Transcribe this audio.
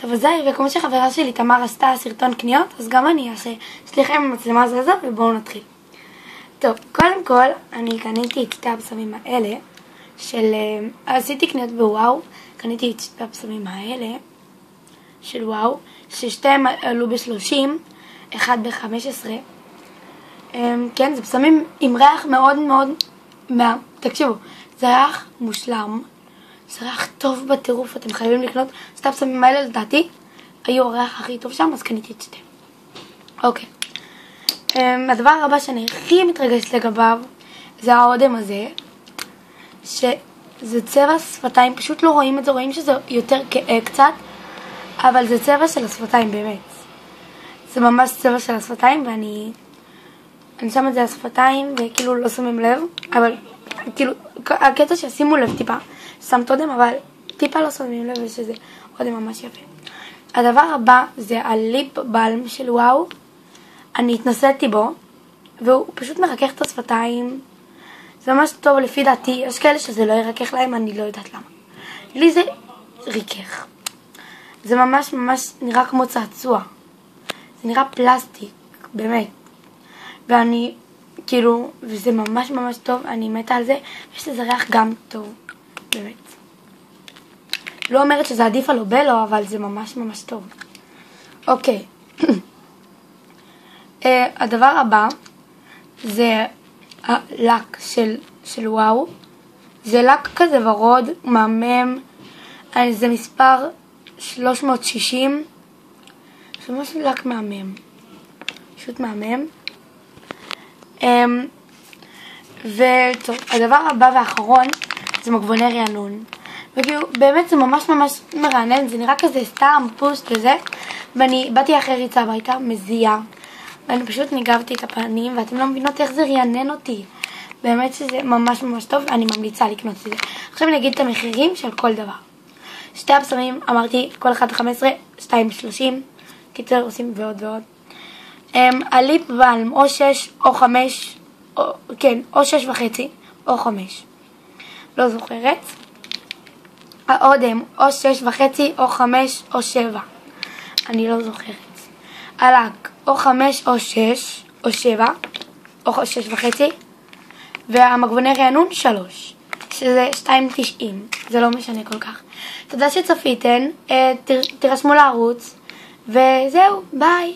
טוב, אז זהו, וכמו שחברה שלי תמר עשתה סרטון קניות, אז גם אני אעשה. סליחה עם המצלמה הזו, ובואו נתחיל. טוב, קודם כל, אני קניתי את שתי הבשמים האלה, עשיתי קניות בוואו, קניתי את שתי הבשמים האלה, של וואו, ששתיהם עלו ב-30, אחד ב-15. כן, זה בשמים עם ריח מאוד מאוד, תקשיבו, זה ריח מושלם, זה ריח טוב בטירוף, אתם חייבים לקנות. שתי הבשמים האלה לדעתי היו הריח הכי טוב שם, אז קניתי את שתיהם. אוקיי. הדבר הבא שאני הכי מתרגשת לגביו זה האודם הזה, שזה צבע שפתיים, פשוט לא רואים את זה, רואים שזה יותר קצת, אבל זה צבע של השפתיים באמת. זה ממש צבע של השפתיים, ואני שם את זה על השפתיים וכאילו לא שמים לב, אבל כאילו הקטע ששימו לב טיפה, שמת אודם, אבל טיפה לא שמים לב שזה אודם ממש יפה. הדבר הבא זה הליפ בלם של וואו, אני התנסיתי בו, והוא פשוט מרכך את השפתיים, זה ממש טוב לפי דעתי, יש כאלה שזה לא ירכך להם, אני לא יודעת למה. לי זה ריכך. זה ממש נראה כמו צעצוע. זה נראה פלסטיק, באמת. ואני, כאילו, וזה ממש טוב, אני מתה על זה, יש לזה ריח גם טוב, באמת. לא אומרת שזה עדיף על אובלו, אבל זה ממש טוב. אוקיי. הדבר הבא זה הלק של וואו. זה לק כזה ורוד, מהמם. זה מספר 360. זה ממש לק מהמם. פשוט מהמם. וטוב, הדבר הבא והאחרון זה מגבוני רענון. וכאילו, באמת זה ממש מרענן, זה נראה כזה סתם פוסט וזה. ואני באתי אחרי ריצה הביתה, מזיעה. ואני פשוט ניגבתי את הפנים, ואתם לא מבינות איך זה רענן אותי. באמת שזה ממש טוב, אני ממליצה לקנות את זה. עכשיו אני אגיד את המחירים של כל דבר. שתי הבשמים, אמרתי, כל אחד 15, 2 30, קיצר עושים ועוד. הליפ בלם, או 6 או 5, כן, או 6.5 או 5. לא זוכרת. האודם, או 6.5 או 5 או 7. אני לא זוכרת. הלק, או 5 או 6 או 7 או 6.5. והמגבוני רענון 3, שזה 2.90. זה לא משנה כל כך. תודה שצפיתן, תירשמו לערוץ, וזהו, ביי.